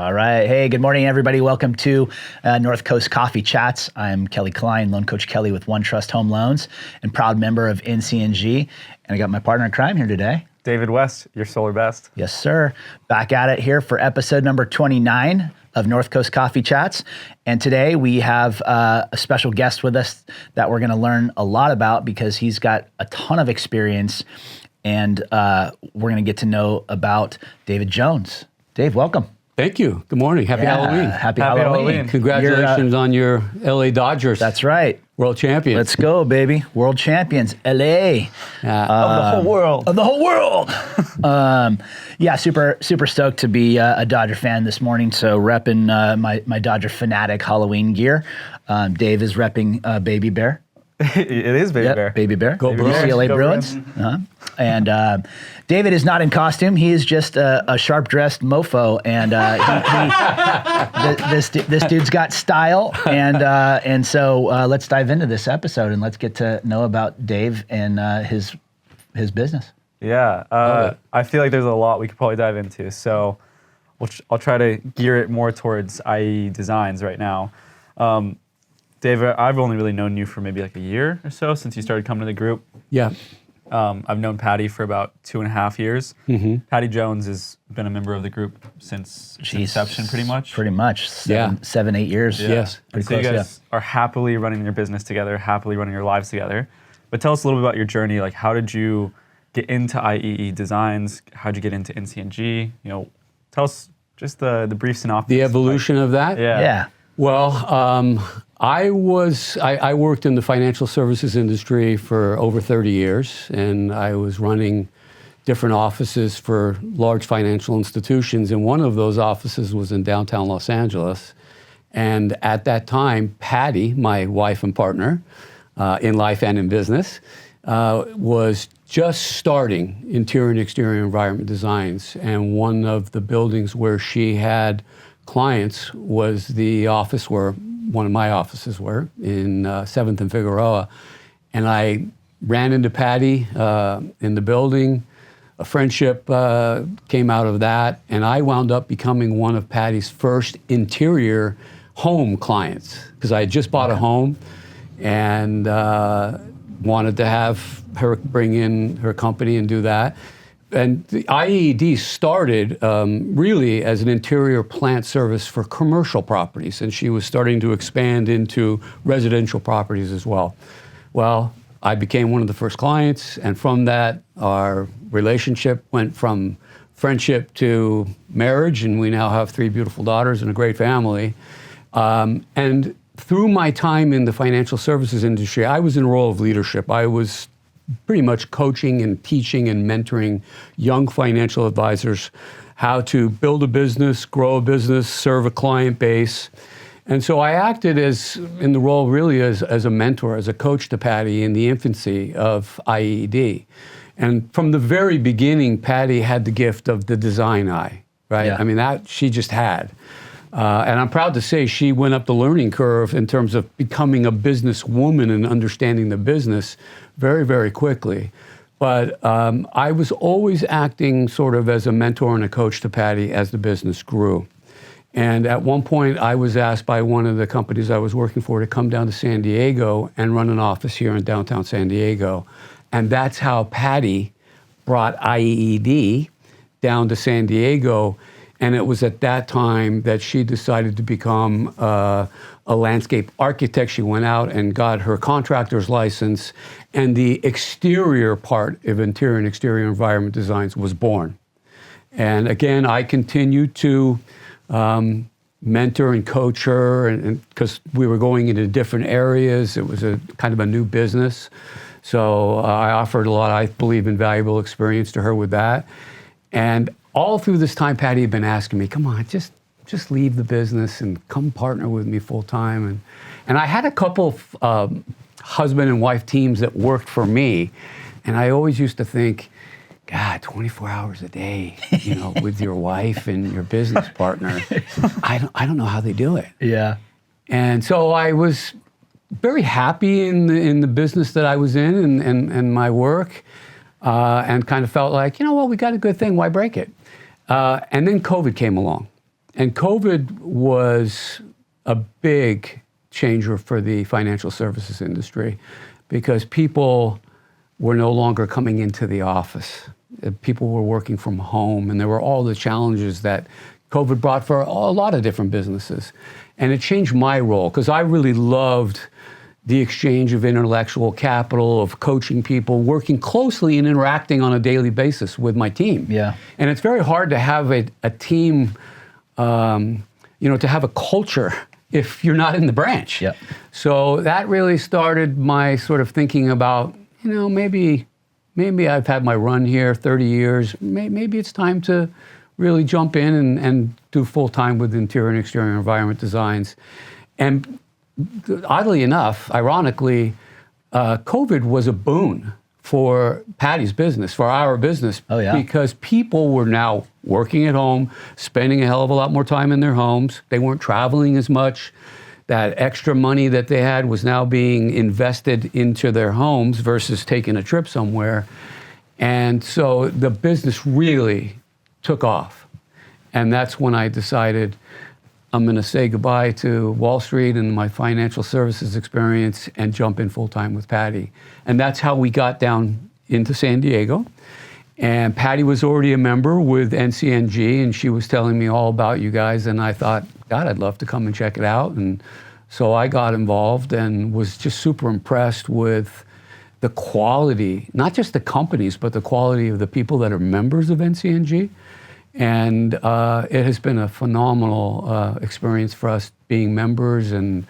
All right. Hey, good morning, everybody. Welcome to North Coast Coffee Chats. I'm Kelly Klein, Loan Coach Kelly with One Trust Home Loans and proud member of NCNG. And I got my partner in crime here today. David West, your solar best. Yes, sir. Back at it here for episode number 29 of North Coast Coffee Chats. And today we have a special guest with us that we're going to learn a lot about because he's got a ton of experience. And we're going to get to know about David Jones. Dave, welcome. Thank you. Good morning. Happy Halloween. Happy Halloween. Congratulations on your LA Dodgers. That's right. World champions. Let's go, baby. World champions. LA. Of the whole world. Of the whole world. Yeah, super stoked to be a Dodger fan this morning. So repping my Dodger Fanatic Halloween gear. Dave is repping Baby Bear. It is Baby Bear. Baby Bear. Go Bruins. UCLA Go Bruins. And David is not in costume. He is just a sharp-dressed mofo. And this dude's got style. And so let's dive into this episode and let's get to know about Dave and his business. Yeah. I feel like there's a lot we could probably dive into. So I'll try to gear it more towards IEE Designs right now. Dave, I've only really known you for maybe like a year or so since you started coming to the group. Yeah. I've known Patty for about 2.5 years. Mm-hmm. Patty Jones has been a member of the group since inception, pretty much. Pretty much. 7, 8 years. Yeah. Yes. Pretty So close, you guys are happily running your business together, happily running your lives together. But tell us a little bit about your journey. Like, how did you get into IEE Designs? How did you get into NCNG? You know, tell us just the brief synopsis. The evolution of that? Yeah. Well, I worked in the financial services industry for over 30 years, and I was running different offices for large financial institutions, and one of those offices was in downtown Los Angeles. And at that time, Patty, my wife and partner, in life and in business, was just starting interior and exterior environment designs, and one of the buildings where she had clients was the office where one of my offices were in 7th and Figueroa. And I ran into Patty in the building. A friendship came out of that. And I wound up becoming one of Patty's first interior home clients because I had just bought a home and wanted to have her bring in her company and do that. And the IED started really as an interior plant service for commercial properties, and she was starting to expand into residential properties as well. Well, I became one of the first clients, and from that, our relationship went from friendship to marriage, and we now have 3 beautiful daughters and a great family. And through my time in the financial services industry, I was in a role of leadership. I was pretty much coaching and teaching and mentoring young financial advisors how to build a business, grow a business, serve a client base. And so I acted in the role really as a mentor, as a coach to Patty in the infancy of IED. And from the very beginning, Patty had the gift of the design eye, right? Yeah. I mean, that she just had. And I'm proud to say she went up the learning curve in terms of becoming a businesswoman and understanding the business very, very quickly. But I was always acting sort of as a mentor and a coach to Patty as the business grew. And at one point, I was asked by one of the companies I was working for to come down to San Diego and run an office here in downtown San Diego. And that's how Patty brought IED down to San Diego. And it was at that time that she decided to become a landscape architect. She went out and got her contractor's license, and the exterior part of interior and exterior environment designs was born. And again, I continued to mentor and coach her, and because we were going into different areas, it was a kind of a new business. So I offered a lot, I believe, invaluable experience to her with that. And all through this time, Patty had been asking me, come on, just leave the business and come partner with me full time. And I had a couple of husband and wife teams that worked for me. And I always used to think, God, 24 hours a day, you know, with your wife and your business partner, I don't know how they do it. Yeah. And so I was very happy in the business that I was in and my work, and kind of felt like, you know what, we got a good thing, why break it? And then COVID came along. And COVID was a big changer for the financial services industry because people were no longer coming into the office. People were working from home, and there were all the challenges that COVID brought for a lot of different businesses. And it changed my role because I really loved the exchange of intellectual capital, of coaching people, working closely and interacting on a daily basis with my team. Yeah. And it's very hard to have a team, to have a culture if you're not in the branch. Yep. So that really started my sort of thinking about, maybe I've had my run here 30 years. Maybe it's time to really jump in and do full time with interior and exterior environment designs. And oddly enough, ironically, COVID was a boon for Patty's business, for our business. Oh, yeah. Because people were now working at home, spending a hell of a lot more time in their homes. They weren't traveling as much. That extra money that they had was now being invested into their homes versus taking a trip somewhere. And so the business really took off. And that's when I decided I'm going to say goodbye to Wall Street and my financial services experience and jump in full time with Patty. And that's how we got down into San Diego. And Patty was already a member with NCNG, and she was telling me all about you guys. And I thought, God, I'd love to come and check it out. And so I got involved and was just super impressed with the quality, not just the companies, but the quality of the people that are members of NCNG. And it has been a phenomenal experience for us being members and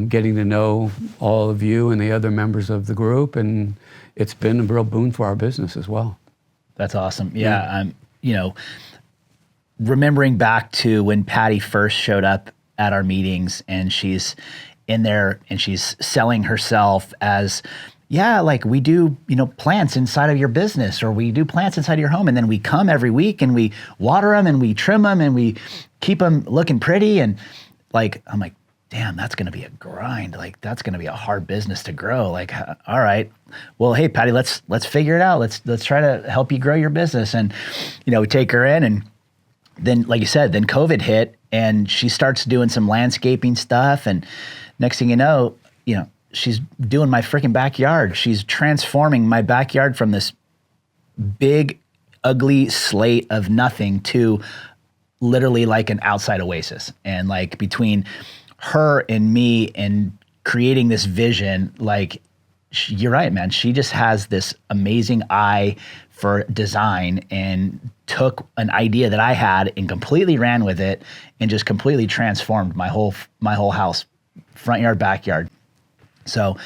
getting to know all of you and the other members of the group. And it's been a real boon for our business as well. That's awesome. Yeah. Remembering back to when Patty first showed up at our meetings and she's in there and she's selling herself as, yeah, like we do, plants inside of your business, or we do plants inside of your home. And then we come every week and we water them and we trim them and we keep them looking pretty. And I'm like, damn, that's going to be a grind. Like, that's going to be a hard business to grow. Like, all right, well, hey, Patty, let's figure it out. Let's try to help you grow your business. And, we take her in, and then, like you said, then COVID hit and she starts doing some landscaping stuff. And next thing you know, she's doing my freaking backyard. She's transforming my backyard from this big, ugly slate of nothing to literally like an outside oasis. And like between her and me and creating this vision, you're right, man. She just has this amazing eye for design and took an idea that I had and completely ran with it and just completely transformed my whole house, front yard, backyard. So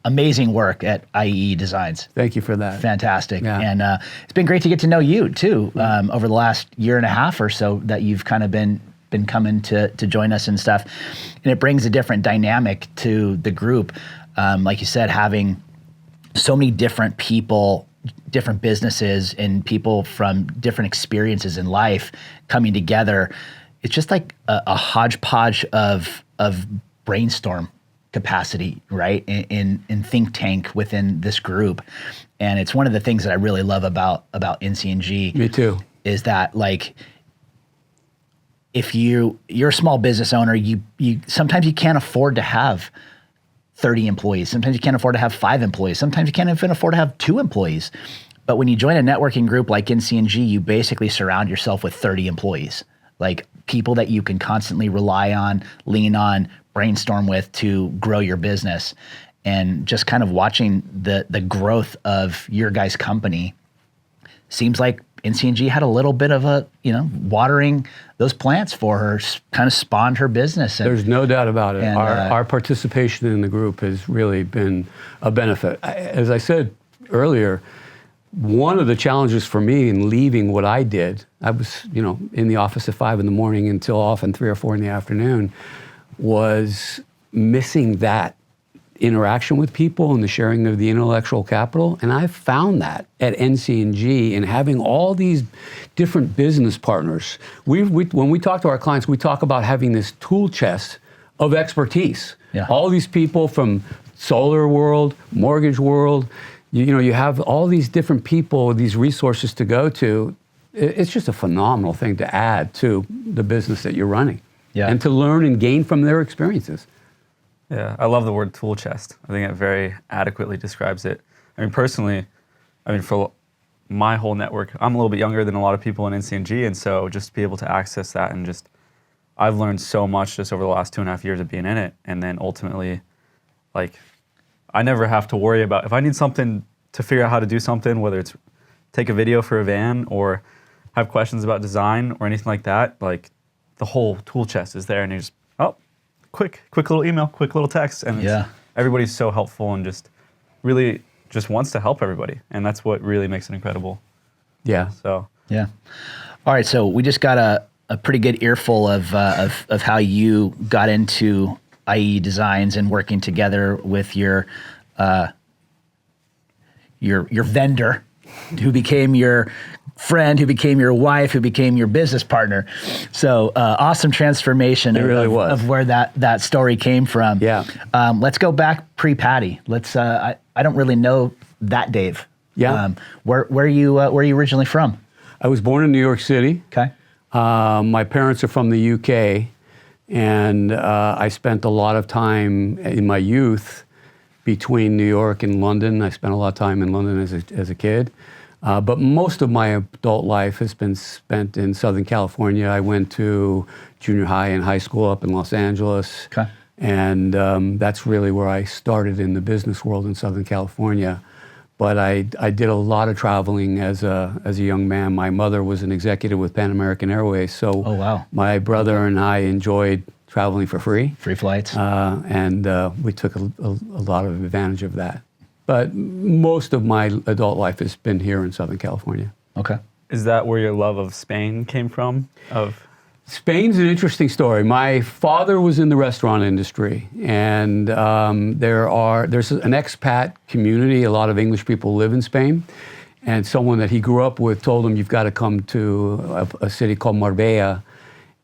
amazing work at IEE Designs. Thank you for that. Fantastic. Yeah. And it's been great to get to know you too over the last year and a half or so that you've kind of been coming to join us and stuff. And it brings a different dynamic to the group. Like you said, having so many different people, different businesses, and people from different experiences in life coming together. It's just like a hodgepodge of brainstorm capacity, right? In think tank within this group. And it's one of the things that I really love about NCNG. Me too. Is that if you're a small business owner, you sometimes you can't afford to have 30 employees. Sometimes you can't afford to have 5 employees. Sometimes you can't even afford to have 2 employees. But when you join a networking group like NCNG, you basically surround yourself with 30 employees, like people that you can constantly rely on, lean on, brainstorm with to grow your business. And just kind of watching the growth of your guys' company, seems like NCNG had a little bit of a, watering those plants for her, kind of spawned her business. There's no doubt about it. And, our participation in the group has really been a benefit. As I said earlier, one of the challenges for me in leaving what I did, I was, in the office at 5 a.m. until often 3 or 4 p.m, was missing that interaction with people and the sharing of the intellectual capital. And I found that at NCNG and having all these different business partners. When we talk to our clients, we talk about having this tool chest of expertise. Yeah. All these people from solar world, mortgage world, you have all these different people, these resources to go to. it's just a phenomenal thing to add to the business that you're running. Yeah. And to learn and gain from their experiences. Yeah, I love the word tool chest. I think it very adequately describes it. I mean, personally, for my whole network, I'm a little bit younger than a lot of people in NCNG, and so just to be able to access that and just, I've learned so much just over the last 2.5 years of being in it, and then ultimately, like, I never have to worry about, if I need something to figure out how to do something, whether it's take a video for a van or have questions about design or anything like that, like, the whole tool chest is there, and you just, quick little email, quick little text, and everybody's so helpful and just really just wants to help everybody, and that's what really makes it incredible. Yeah. So Yeah. All right, so we just got a pretty good earful of how you got into IEE Designs and working together with your vendor, who became your friend, who became your wife, who became your business partner. So awesome transformation of where that story came from. Yeah. Let's go back pre-Patty. I don't really know that Dave. Yeah. Where are you originally from? I was born in New York City. Okay. My parents are from the UK, and I spent a lot of time in my youth between New York and London. I spent a lot of time in London as a kid. But most of my adult life has been spent in Southern California. I went to junior high and high school up in Los Angeles. Okay. And that's really where I started in the business world in Southern California. But I did a lot of traveling as a young man. My mother was an executive with Pan American Airways. So Oh, wow. my brother and I enjoyed traveling for free. Free flights. And we took a lot of advantage of that. But most of my adult life has been here in Southern California. Okay. is that where your love of Spain came from? Spain's an interesting story. My father was in the restaurant industry, and there's an expat community. A lot of English people live in Spain, and someone that he grew up with told him, "You've got to come to a city called Marbella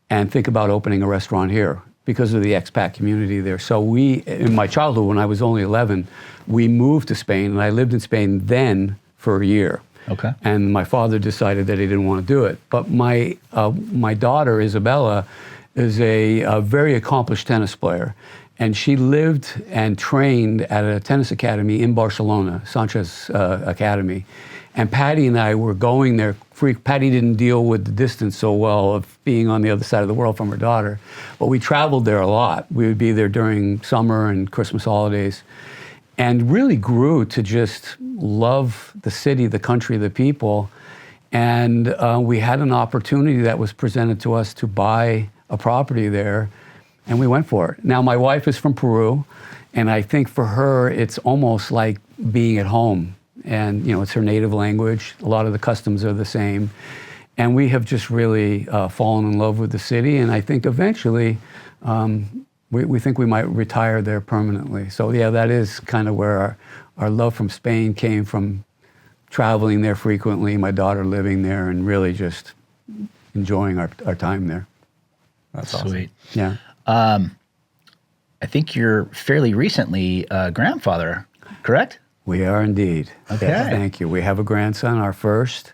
and think about opening a restaurant here," because of the expat community there. So we, in my childhood, when I was only 11, we moved to Spain, and I lived in Spain then for a year. Okay. And my father decided that he didn't want to do it. But my daughter, Isabella, is a very accomplished tennis player. And she lived and trained at a tennis academy in Barcelona, Sanchez Academy. And Patty and I were going there. Patty didn't deal with the distance so well of being on the other side of the world from her daughter. But we traveled there a lot. We would be there during summer and Christmas holidays. And really grew to just love the city, the country, the people. And we had an opportunity that was presented to us to buy a property there, and we went for it. Now, my wife is from Peru, and I think for her, it's almost like being at home. And, you know, it's her native language. A lot of the customs are the same. And we have just really fallen in love with the city, and I think eventually, we think we might retire there permanently. So yeah, that is kind of where our love from Spain came from, traveling there frequently, my daughter living there, and really just enjoying our time there. That's Sweet. Yeah. I think you're fairly recently a grandfather, correct? We are indeed. Okay. Yes, thank you. We have a grandson, our first.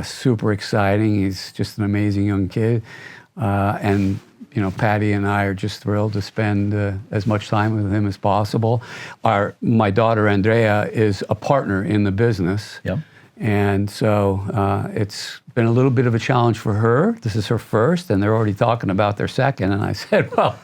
Super exciting. He's just an amazing young kid. And you know, Patty and I are just thrilled to spend as much time with him as possible. My daughter, Andrea, is a partner in the business. Yep. And so it's been a little bit of a challenge for her. This is her first, and they're already talking about their second. And I said, well,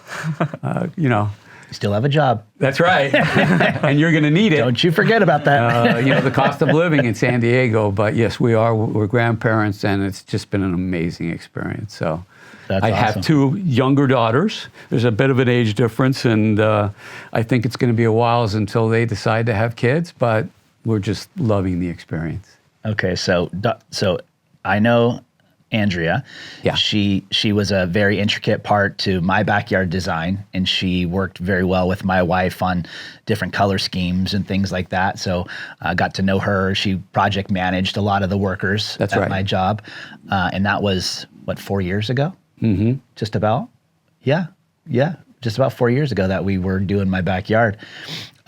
you know. You still have a job. That's right. And you're going to need it. Don't you forget about that. You know, the cost of living in San Diego. But yes, we're grandparents, and it's just been an amazing experience. So. That's I awesome. have two younger daughters. There's a bit of an age difference, and I think it's going to be a while until they decide to have kids, but we're just loving the experience. Okay, so I know Andrea. Yeah. She was a very intricate part to my backyard design, and she worked very well with my wife on different color schemes and things like that. So I got to know her. She project managed a lot of the workers That's at right. my job, and that was, 4 years ago? Mm-hmm. Just about? Yeah. Just about 4 years ago that we were doing my backyard.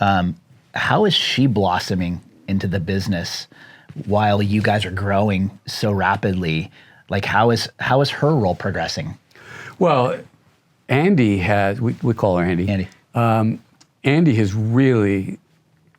How is she blossoming into the business while you guys are growing so rapidly. Like how is her role progressing? Well, Andy has, we call her Andy. Andy. Andy has really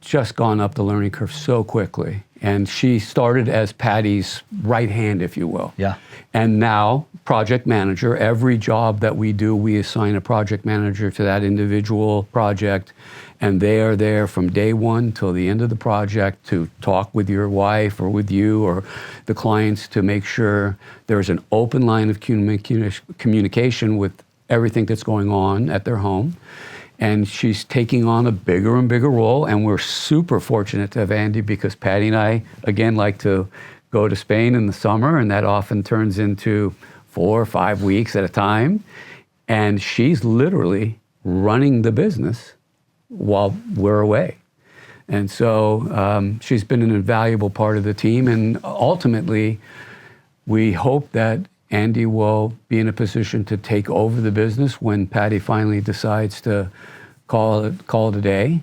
just gone up the learning curve so quickly. And she started as Patty's right hand, if you will. Yeah. And now, project manager, every job that we do, we assign a project manager to that individual project. And they are there from day one till the end of the project to talk with your wife or with you or the clients to make sure there's an open line of communication with everything that's going on at their home. And she's taking on a bigger and bigger role. And we're super fortunate to have Andy because Patty and I, again, like to go to Spain in the summer, and that often turns into 4 or 5 weeks at a time. And she's literally running the business while we're away. And so she's been an invaluable part of the team. And ultimately, we hope that Andy will be in a position to take over the business when Patty finally decides to call it a day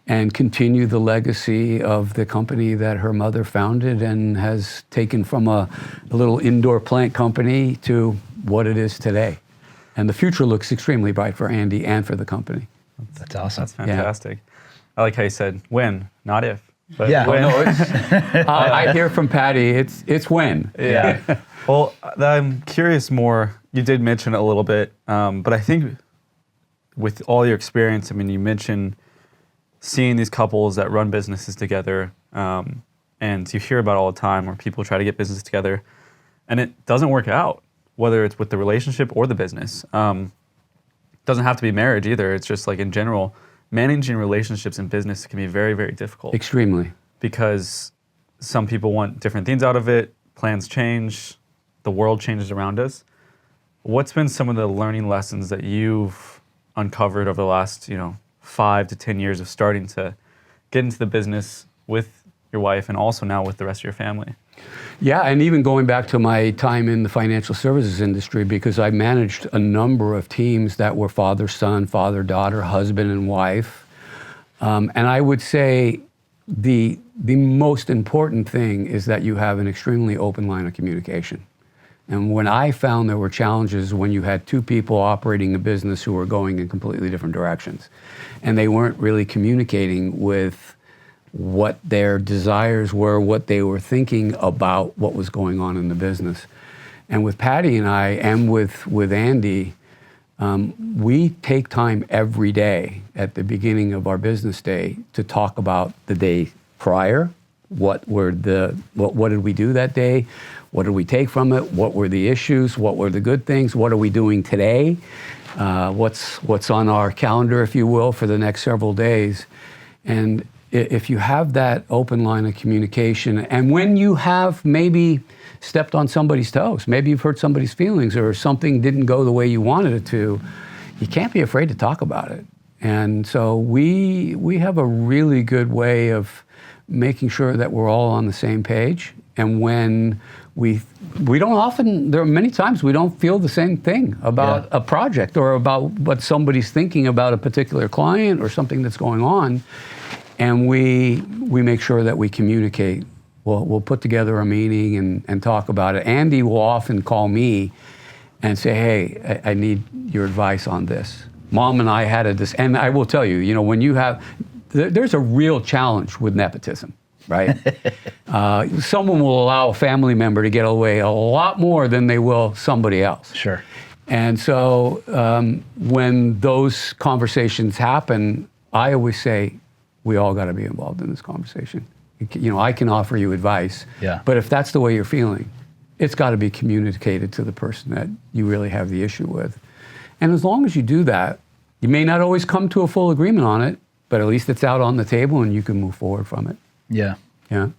and continue the legacy of the company that her mother founded and has taken from a little indoor plant company to what it is today. And the future looks extremely bright for Andy and for the company. That's awesome. That's fantastic. I like how you said when, not if. But Yeah. when. No, it's, I hear from Patty, it's when. Yeah. Well, I'm curious more. You did mention it a little bit, but I think with all your experience, I mean, you mentioned seeing these couples that run businesses together, and you hear about all the time where people try to get business together, and it doesn't work out, whether it's with the relationship or the business. Doesn't have to be marriage either. It's just like in general, managing relationships in business can be very, very difficult. Extremely. Because some people want different things out of it, plans change, the world changes around us. What's been some of the learning lessons that you've uncovered over the last, 5 to 10 years of starting to get into the business with your wife and also now with the rest of your family? Yeah, and even going back to my time in the financial services industry, because I managed a number of teams that were father-son, father-daughter, husband and wife. And I would say the most important thing is that you have an extremely open line of communication. And when I found there were challenges when you had two people operating a business who were going in completely different directions, and they weren't really communicating with what their desires were, what they were thinking about what was going on in the business. And with Patty and I, and with Andy, we take time every day at the beginning of our business day to talk about the day prior. What did we do that day? What did we take from it? What were the issues? What were the good things? What are we doing today? What's on our calendar, if you will, for the next several days? And if you have that open line of communication, and when you have maybe stepped on somebody's toes, maybe you've hurt somebody's feelings or something didn't go the way you wanted it to, you can't be afraid to talk about it. And so we have a really good way of making sure that we're all on the same page. And when we don't often, there are many times we don't feel the same thing about a project or about what somebody's thinking about a particular client or something that's going on. And we make sure that we communicate. We'll put together a meeting and talk about it. Andy will often call me and say, hey, I need your advice on this. Mom and I had and I will tell you, when you have, there's a real challenge with nepotism, right? Someone will allow a family member to get away a lot more than they will somebody else. Sure. And so when those conversations happen, I always say, we all got to be involved in this conversation. I can offer you advice, but if that's the way you're feeling, it's got to be communicated to the person that you really have the issue with. And as long as you do that, you may not always come to a full agreement on it, but at least it's out on the table and you can move forward from it. Yeah. Yeah.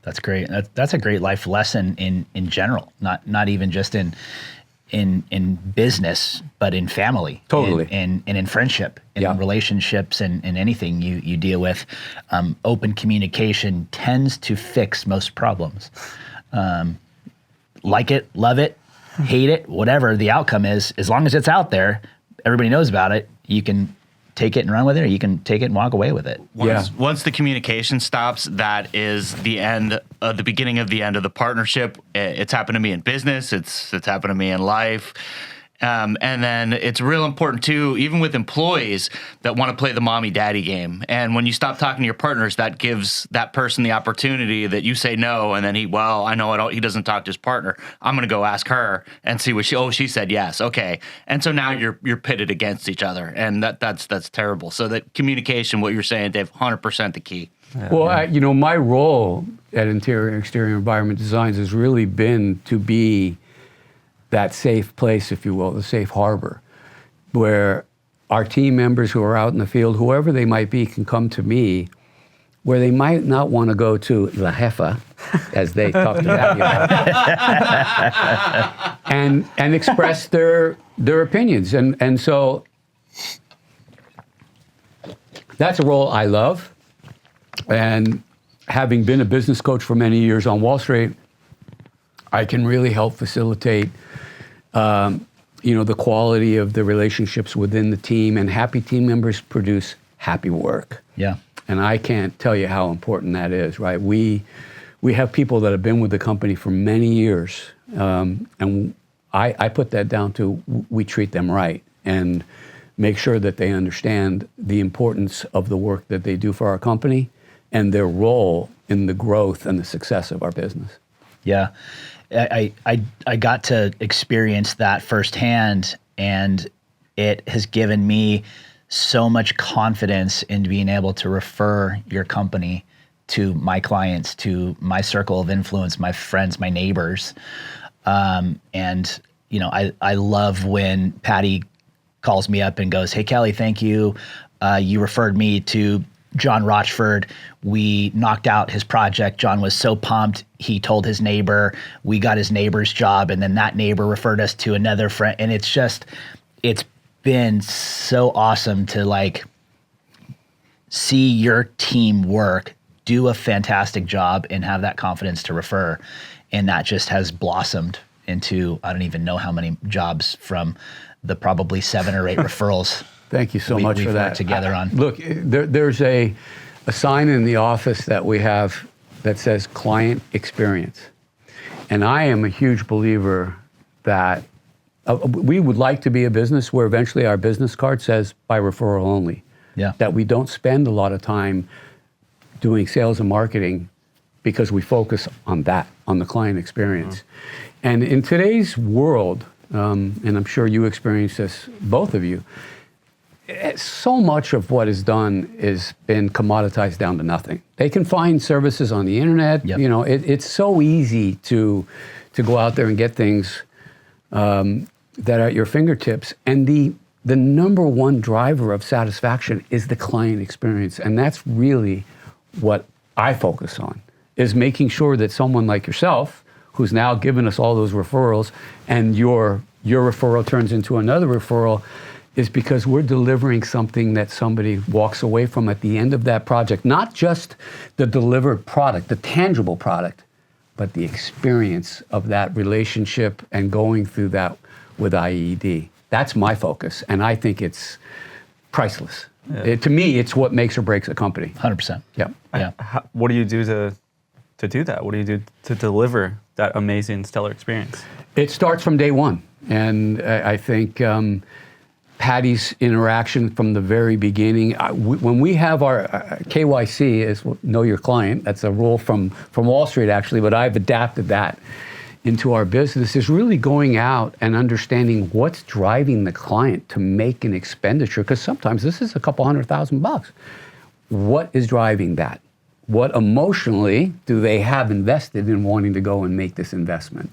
That's great. That's a great life lesson in general, not even just in business, but in family. Totally. And in friendship, in relationships, and anything you deal with. Open communication tends to fix most problems. Like it, love it, hate it, whatever the outcome is, as long as it's out there, everybody knows about it, you can take it and run with it, or you can take it and walk away with it. Once the communication stops, that is the beginning of the end of the partnership. It's happened to me in business. It's happened to me in life. And then it's real important too, even with employees that want to play the mommy daddy game. And when you stop talking to your partners, that gives that person the opportunity that you say no, and then I know he doesn't talk to his partner. I'm going to go ask her and see what she said yes. Okay. And so now you're pitted against each other, and that's terrible. So that communication, what you're saying, Dave, 100% the key. Well, my role at Interior and Exterior Environment Designs has really been to be that safe place, if you will, the safe harbor, where our team members who are out in the field, whoever they might be, can come to me, where they might not want to go to La Jefa, as they talk to Patty about, and express their opinions. And so that's a role I love. And having been a business coach for many years on Wall Street, I can really help facilitate the quality of the relationships within the team, and happy team members produce happy work. Yeah. And I can't tell you how important that is, right? We have people that have been with the company for many years, and I put that down to we treat them right and make sure that they understand the importance of the work that they do for our company and their role in the growth and the success of our business. Yeah. I got to experience that firsthand, and it has given me so much confidence in being able to refer your company to my clients, to my circle of influence, my friends, my neighbors. And I love when Patty calls me up and goes, "Hey, Kelly, thank you. You referred me to John Rochford. We knocked out his project. John was so pumped. He told his neighbor. We got his neighbor's job, and then that neighbor referred us to another friend." And it's been so awesome to see your team work, do a fantastic job, and have that confidence to refer. And that just has blossomed into, I don't even know how many jobs from the probably 7 or 8 referrals. Thank you so much for we've that. worked together on. Look, there's a sign in the office that we have that says client experience. And I am a huge believer that we would like to be a business where eventually our business card says by referral only. Yeah. That we don't spend a lot of time doing sales and marketing because we focus on that, on the client experience. And in today's world, and I'm sure you experience this, both of you, so much of what is done has been commoditized down to nothing. They can find services on the internet. Yep. It's so easy to go out there and get things that are at your fingertips. And the number one driver of satisfaction is the client experience. And that's really what I focus on, is making sure that someone like yourself, who's now given us all those referrals, and your referral turns into another referral, is because we're delivering something that somebody walks away from at the end of that project. Not just the delivered product, the tangible product, but the experience of that relationship and going through that with IED. That's my focus, and I think it's priceless. Yeah. To me, it's what makes or breaks a company. 100%. Yeah. Yeah. What do you do to do that? What do you do to deliver that amazing, stellar experience? It starts from day one, and I think Patty's interaction from the very beginning. When we have our KYC, is know your client. That's a rule from Wall Street, actually, but I've adapted that into our business, is really going out and understanding what's driving the client to make an expenditure, because sometimes this is a couple $100,000. What is driving that? What emotionally do they have invested in wanting to go and make this investment?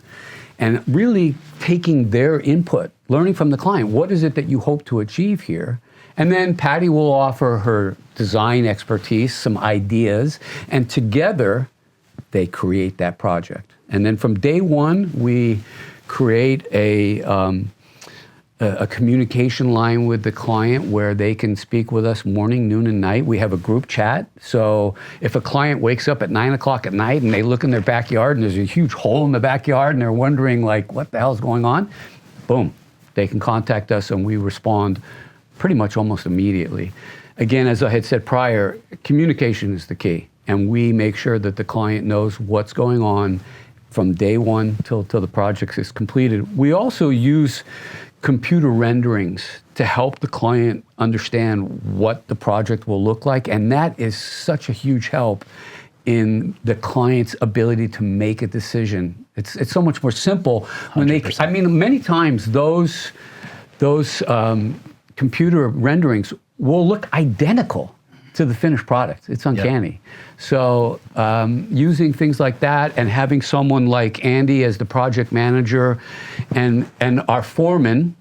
And really taking their input, learning from the client, what is it that you hope to achieve here? And then Patty will offer her design expertise, some ideas, and together they create that project. And then from day one, we create a communication line with the client where they can speak with us morning, noon, and night. We have a group chat. So if a client wakes up at 9 o'clock at night and they look in their backyard and there's a huge hole in the backyard and they're wondering what the hell's going on? Boom, they can contact us and we respond pretty much almost immediately. Again, as I had said prior, communication is the key. And we make sure that the client knows what's going on from day one till the project is completed. We also use computer renderings to help the client understand what the project will look like. And that is such a huge help in the client's ability to make a decision. It's so much more simple when 100%. I mean, many times those computer renderings will look identical to the finished product. It's uncanny. So using things like that and having someone like Andy as the project manager and our foreman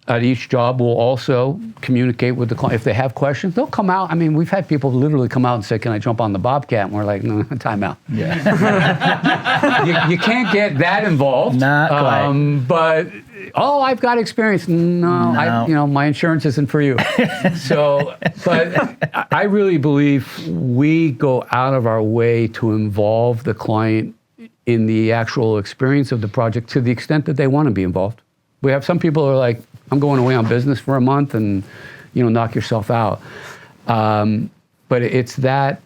at each job will also communicate with the client. If they have questions, they'll come out. I mean, we've had people literally come out and say, can I jump on the Bobcat? And we're like, no, time out. Yeah. you can't get that involved. Not quite. But, I've got experience. No. My insurance isn't for you. So, but I really believe we go out of our way to involve the client in the actual experience of the project to the extent that they want to be involved. We have some people who are like, I'm going away on business for a month and, knock yourself out. But it's that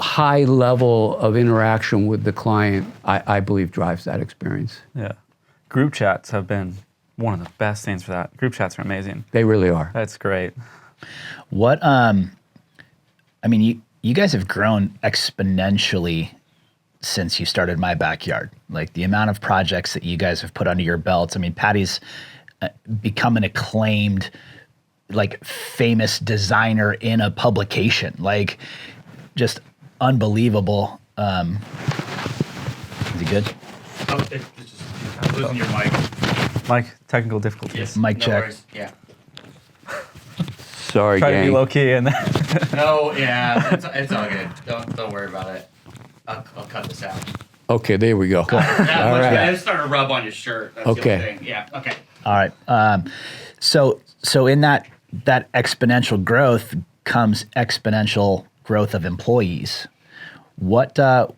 high level of interaction with the client, I believe, drives that experience. Yeah. Group chats have been one of the best things for that. Group chats are amazing. They really are. That's great. What, you guys have grown exponentially since you started My Backyard. Like the amount of projects that you guys have put under your belts. I mean, Patty's become an acclaimed, like famous designer in a publication, like just unbelievable. Is he good? Oh, it's just I'm losing your mic. Mike, technical difficulties. Yes. Mic No check. worries. Yeah. Sorry, Try to gang. be low key and No, yeah, it's all good. Don't worry about it. I'll cut this out. Okay, there we go. Yeah, All right. I just started to rub on your shirt. That's Okay. The only thing. Yeah. Okay. All right. So in that exponential growth comes exponential growth of employees. What where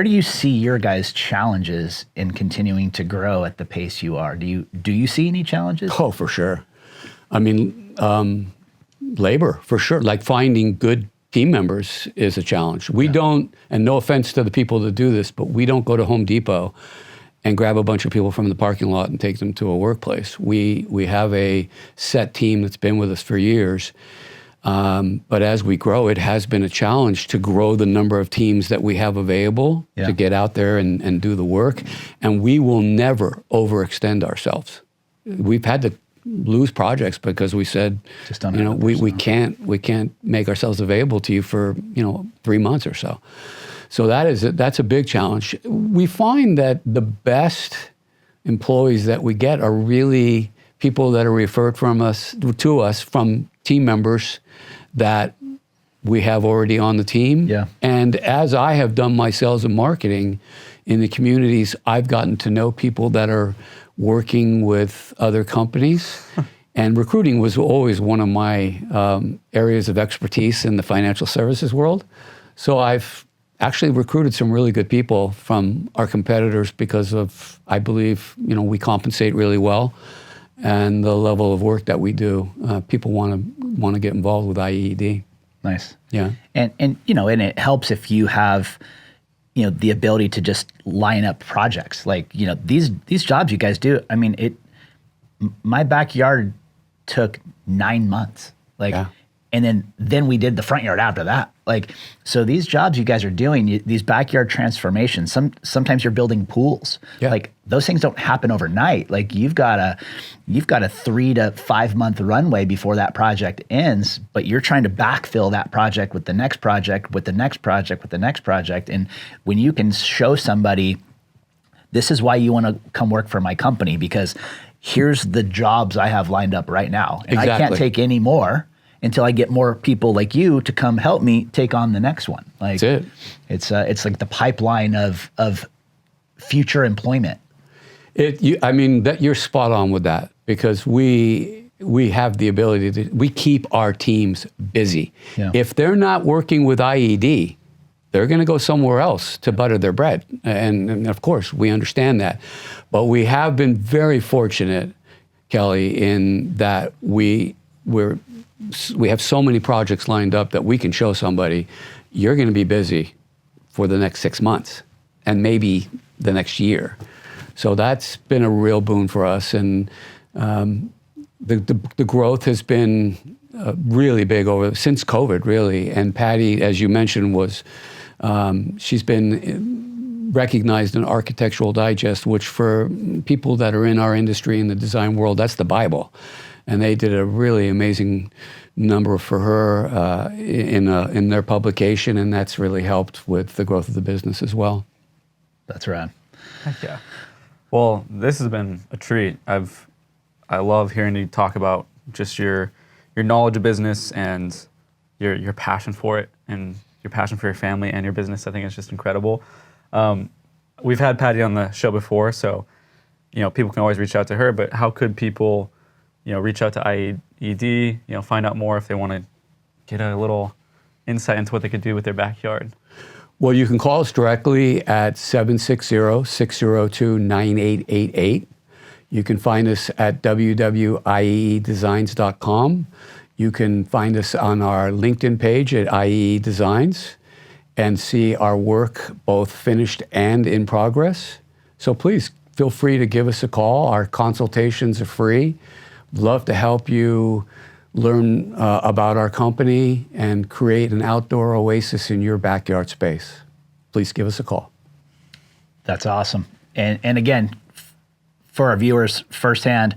do you see your guys' challenges in continuing to grow at the pace you are? Do you see any challenges? Oh, for sure. I mean, labor, for sure. Like finding good team members is a challenge. We don't, and no offense to the people that do this, but we don't go to Home Depot and grab a bunch of people from the parking lot and take them to a workplace. We have a set team that's been with us for years. But as we grow, it has been a challenge to grow the number of teams that we have available to get out there and do the work. And we will never overextend ourselves. We've had to lose projects because we said, Just don't have the we can't make ourselves available to you for 3 months or so. So that's a big challenge. We find that the best employees that we get are really people that are referred to us from team members that we have already on the team. Yeah. And as I have done my sales and marketing in the communities, I've gotten to know people that are working with other companies. And recruiting was always one of my areas of expertise in the financial services world. So I've actually recruited some really good people from our competitors because of, I believe, we compensate really well. And the level of work that we do, people want to get involved with IEED. Nice. Yeah. And it helps if you have, the ability to just line up projects. Like, these jobs you guys do, I mean, My Backyard took 9 months. Like, and then we did the front yard after that. Like, so these jobs you guys are doing, these backyard transformations, sometimes you're building pools. Yeah. Like those things don't happen overnight. Like you've got a 3 to 5 month runway before that project ends, but you're trying to backfill that project with the next project, with the next project, with the next project. And when you can show somebody, this is why you want to come work for my company, because here's the jobs I have lined up right now. And I can't take any more until I get more people like you to come help me take on the next one. Like That's it. It's like the pipeline of future employment. You're spot on with that, because we have the ability we keep our teams busy. Yeah. If they're not working with IED, they're going to go somewhere else to butter their bread. And of course, we understand that. But we have been very fortunate Kelly, in that we have so many projects lined up that we can show somebody, you're going to be busy for the next 6 months and maybe the next year. So that's been a real boon for us. And the growth has been really big since COVID, really. And Patty, as you mentioned, she's been recognized in Architectural Digest, which for people that are in our industry, in the design world, that's the Bible. And they did a really amazing number for her in their publication, and that's really helped with the growth of the business as well. That's right. Heck yeah. Well, this has been a treat. I love hearing you talk about just your knowledge of business and your passion for it and your passion for your family and your business. I think it's just incredible. We've had Patty on the show before, so people can always reach out to her. But how could people, reach out to IED, find out more if they want to get a little insight into what they could do with their backyard? Well, you can call us directly at 760-602-9888. You can find us at www.ieedesigns.com. You can find us on our LinkedIn page at IEE Designs and see our work both finished and in progress. So please feel free to give us a call. Our consultations are free. Love to help you learn about our company and create an outdoor oasis in your backyard space. Please give us a call. That's awesome. And again, for our viewers firsthand,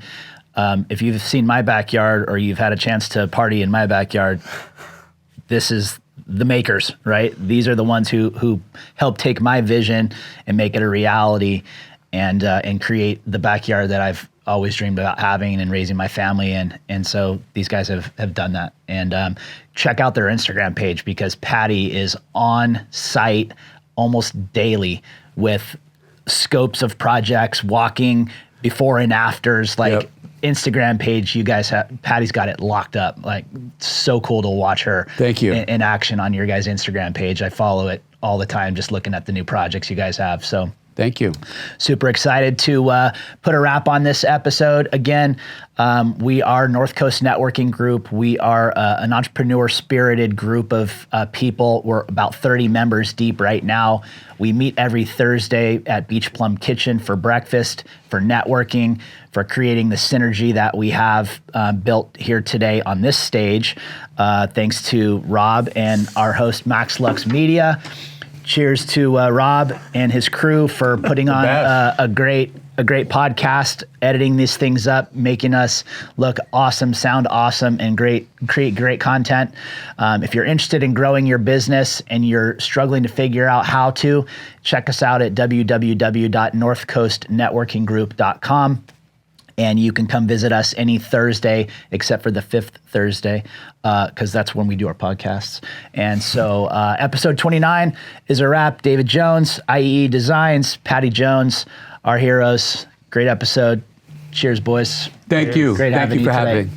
if you've seen my backyard or you've had a chance to party in my backyard, this is the makers, right? These are the ones who help take my vision and make it a reality and create the backyard that I've always dreamed about having and raising my family in. And so these guys have done that. And check out their Instagram page because Patty is on site almost daily with scopes of projects, walking before and afters, Yep. Instagram page. You guys Patty's got it locked up. Like, so cool to watch her. Thank you. In action on your guys' Instagram page. I follow it all the time, just looking at the new projects you guys have. So Thank you. super excited to put a wrap on this episode. Again, we are North Coast Networking Group. We are an entrepreneur-spirited group of people. We're about 30 members deep right now. We meet every Thursday at Beach Plum Kitchen for breakfast, for networking, for creating the synergy that we have built here today on this stage. Thanks to Rob and our host, Max Lux Media. Cheers to Rob and his crew for putting on a great podcast, editing these things up, making us look awesome, sound awesome, and create great content. If you're interested in growing your business and you're struggling to figure out how to, check us out at www.northcoastnetworkinggroup.com. And you can come visit us any Thursday except for the 5th Thursday, because that's when we do our podcasts. And so episode 29 is a wrap. David Jones, IEE Designs, Patty Jones, our heroes. Great episode. Cheers, boys. Thank you. Great Thank having you for today. having me.